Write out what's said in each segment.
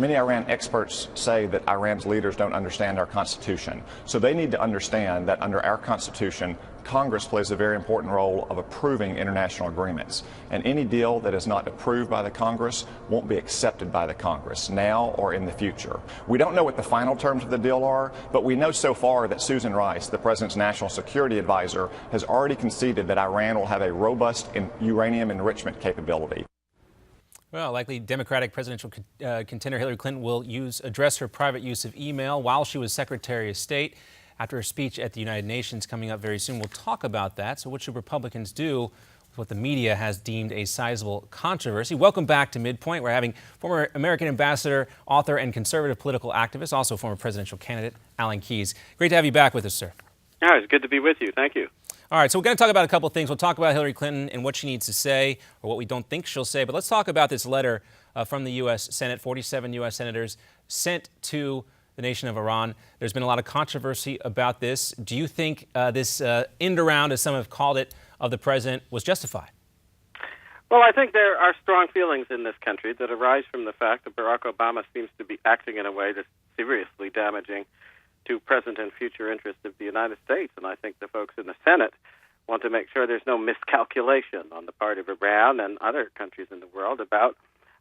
Many Iran experts say that Iran's leaders don't understand our Constitution. So they need to understand that under our Constitution, Congress plays a very important role of approving international agreements. And any deal that is not approved by the Congress won't be accepted by the Congress now or in the future. We don't know what the final terms of the deal are, but we know so far that Susan Rice, the president's national security advisor, has already conceded that Iran will have a robust uranium enrichment capability. Well, likely Democratic presidential contender Hillary Clinton will address her private use of email while she was Secretary of State after her speech at the United Nations coming up very soon. We'll talk about that. So what should Republicans do with what the media has deemed a sizable controversy? Welcome back to MidPoint. We're having former American ambassador, author, and conservative political activist, also former presidential candidate, Alan Keyes. Great to have you back with us, sir. Yeah, it's good to be with you. Thank you. All right, so we're going to talk about a couple of things. We'll talk about Hillary Clinton and what she needs to say or what we don't think she'll say. But let's talk about this letter from the U.S. Senate, 47 U.S. senators sent to the nation of Iran. There's been a lot of controversy about this. Do you think this end around, as some have called it, of the president was justified? Well, I think there are strong feelings in this country that arise from the fact that Barack Obama seems to be acting in a way that's seriously damaging to present and future interests of the United States. And I think the folks in the Senate want to make sure there's no miscalculation on the part of Iran and other countries in the world about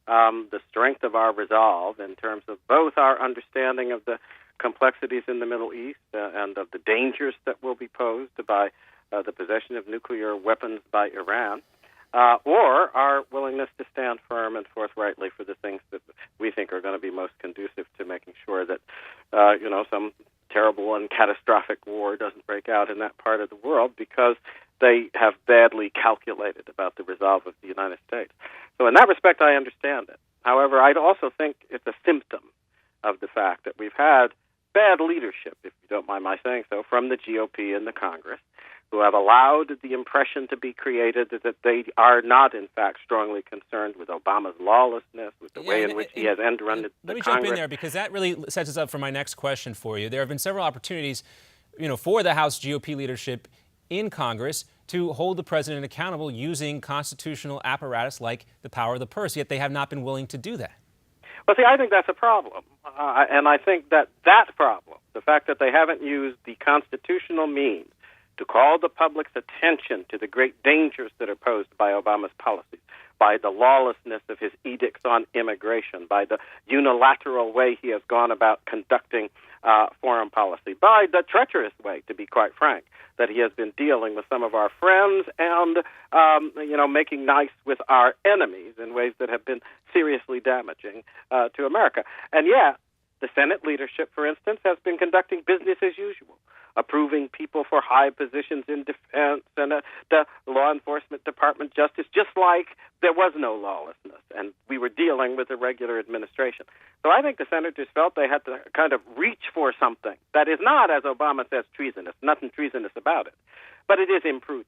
the strength of our resolve in terms of both our understanding of the complexities in the Middle East and of the dangers that will be posed by the possession of nuclear weapons by Iran, or our willingness to stand firm and forthrightly for the things that we think are going to be most conducive to making sure that, some terrible and catastrophic war doesn't break out in that part of the world because they have badly calculated about the resolve of the United States. So in that respect, I understand it. However, I also think it's a symptom of the fact that we've had bad leadership, if you don't mind my saying so, from the GOP and the Congress, who have allowed the impression to be created that they are not, in fact, strongly concerned with Obama's lawlessness, with the way in which he has end-run the Congress. Let me jump in there, because that really sets us up for my next question for you. There have been several opportunities, for the House GOP leadership in Congress to hold the president accountable using constitutional apparatus like the power of the purse, yet they have not been willing to do that. Well, see, I think that's a problem. And I think that problem, the fact that they haven't used the constitutional means to call the public's attention to the great dangers that are posed by Obama's policies, by the lawlessness of his edicts on immigration, by the unilateral way he has gone about conducting foreign policy, by the treacherous way, to be quite frank, that he has been dealing with some of our friends and, making nice with our enemies in ways that have been seriously damaging to America. And yet, the Senate leadership, for instance, has been conducting business as usual, approving people for high positions in defense and the law enforcement department, justice, just like there was no lawlessness and we were dealing with a regular administration. So I think the senators felt they had to kind of reach for something that is not, as Obama says, treasonous, nothing treasonous about it, but it is imprudent,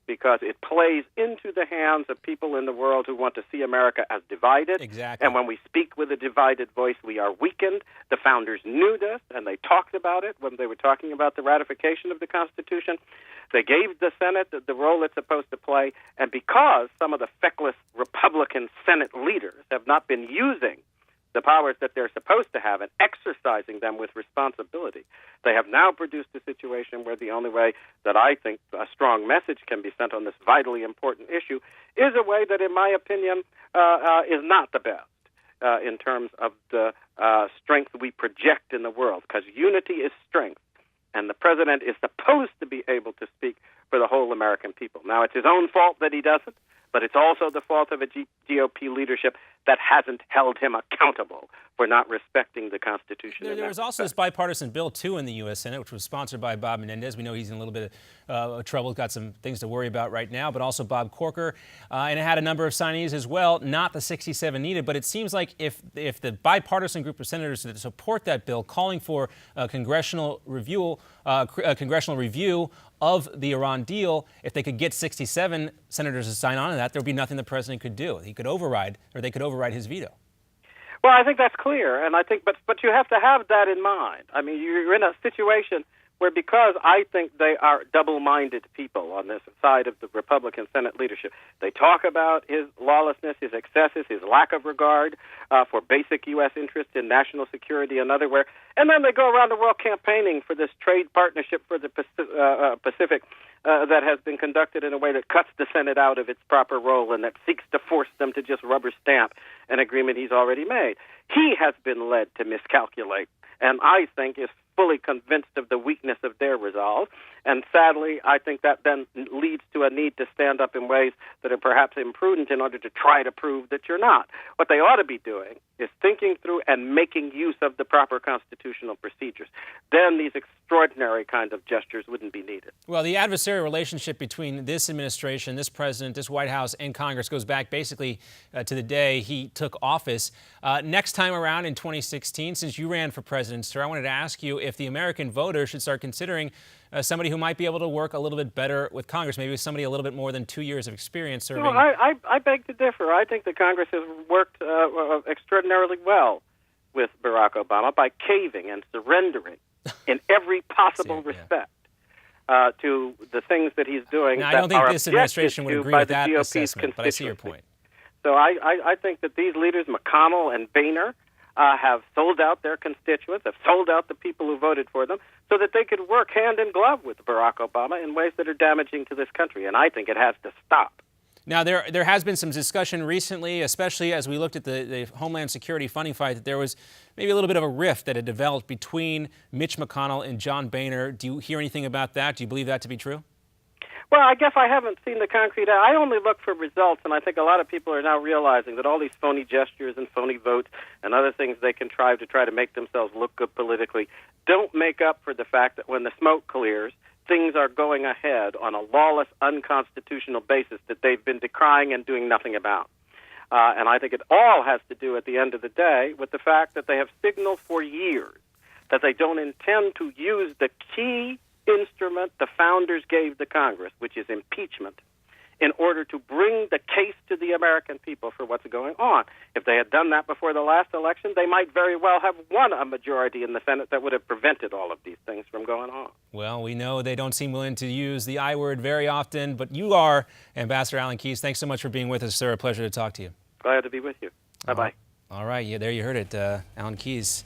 because it plays into the hands of people in the world who want to see America as divided. Exactly. And when we speak with a divided voice, we are weakened. The founders knew this, and they talked about it when they were talking about the ratification of the Constitution. They gave the Senate the role it's supposed to play, and because some of the feckless Republican Senate leaders have not been using the powers that they're supposed to have and exercising them with responsibility, they have now produced a situation where the only way that I think a strong message can be sent on this vitally important issue is a way that, in my opinion, is not the best in terms of the strength we project in the world, because unity is strength, and the president is supposed to be able to speak for the whole American people. Now, it's his own fault that he doesn't, but it's also the fault of a GOP leadership that hasn't held him accountable for not respecting the Constitution. There was also this bipartisan bill, too, in the U.S. Senate, which was sponsored by Bob Menendez. We know he's in a little bit of trouble, got some things to worry about right now, but also Bob Corker. And it had a number of signees as well, not the 67 needed. But it seems like if the bipartisan group of senators that support that bill, calling for a congressional review of the Iran deal, if they could get 67 senators to sign on to that, there would be nothing the president could do. He could override, or they could override his veto. Well, I think that's clear, and I think, but you have to have that in mind. I mean, you're in a situation where, because I think they are double-minded people on this side of the Republican Senate leadership, they talk about his lawlessness, his excesses, his lack of regard for basic U.S. interests in national security and otherwhere, and then they go around the world campaigning for this trade partnership for the Pacific that has been conducted in a way that cuts the Senate out of its proper role and that seeks to force them to just rubber stamp an agreement he's already made. He has been led to miscalculate, and I think is fully convinced of the weakness of their resolve. And sadly, I think that then leads to a need to stand up in ways that are perhaps imprudent in order to try to prove that you're not. What they ought to be doing is thinking through and making use of the proper constitutional procedures. Then these extraordinary kinds of gestures wouldn't be needed. Well, the adversarial relationship between this administration, this president, this White House, and Congress goes back basically to the day he took office. Next time around in 2016, since you ran for president, sir, I wanted to ask you if the American voter should start considering somebody who might be able to work a little bit better with Congress, maybe somebody a little bit more than 2 years of experience serving. No, I beg to differ. I think that Congress has worked extraordinarily well with Barack Obama by caving and surrendering in every possible respect to the things that he's doing. Now, that I don't think are this administration would agree with that assessment, but I see your point. So I think that these leaders, McConnell and Boehner, have sold out their constituents, have sold out the people who voted for them, so that they could work hand in glove with Barack Obama in ways that are damaging to this country. And I think it has to stop. Now, there has been some discussion recently, especially as we looked at the Homeland Security funding fight, that there was maybe a little bit of a rift that had developed between Mitch McConnell and John Boehner. Do you hear anything about that? Do you believe that to be true? Well, I guess I haven't seen the concrete. I only look for results, and I think a lot of people are now realizing that all these phony gestures and phony votes and other things they contrive to try to make themselves look good politically don't make up for the fact that when the smoke clears, things are going ahead on a lawless, unconstitutional basis that they've been decrying and doing nothing about. And I think it all has to do, at the end of the day, with the fact that they have signaled for years that they don't intend to use the key instrument the founders gave the Congress, which is impeachment, in order to bring the case to the American people for what's going on. If they had done that before the last election, they might very well have won a majority in the Senate that would have prevented all of these things from going on. Well, we know they don't seem willing to use the I word very often, but you are, Ambassador Alan Keyes. Thanks so much for being with us, sir. A pleasure to talk to you. Glad to be with you. Bye-bye. All right, yeah, there you heard it. Alan Keyes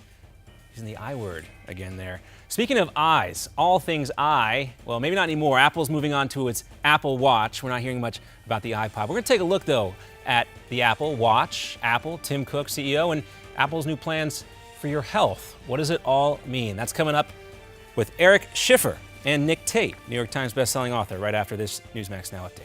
using the I word again there. Speaking of eyes, all things eye, well, maybe not anymore. Apple's moving on to its Apple Watch. We're not hearing much about the iPod. We're going to take a look, though, at the Apple Watch, Apple, Tim Cook, CEO, and Apple's new plans for your health. What does it all mean? That's coming up with Eric Schiffer and Nick Tate, New York Times bestselling author, right after this Newsmax Now update.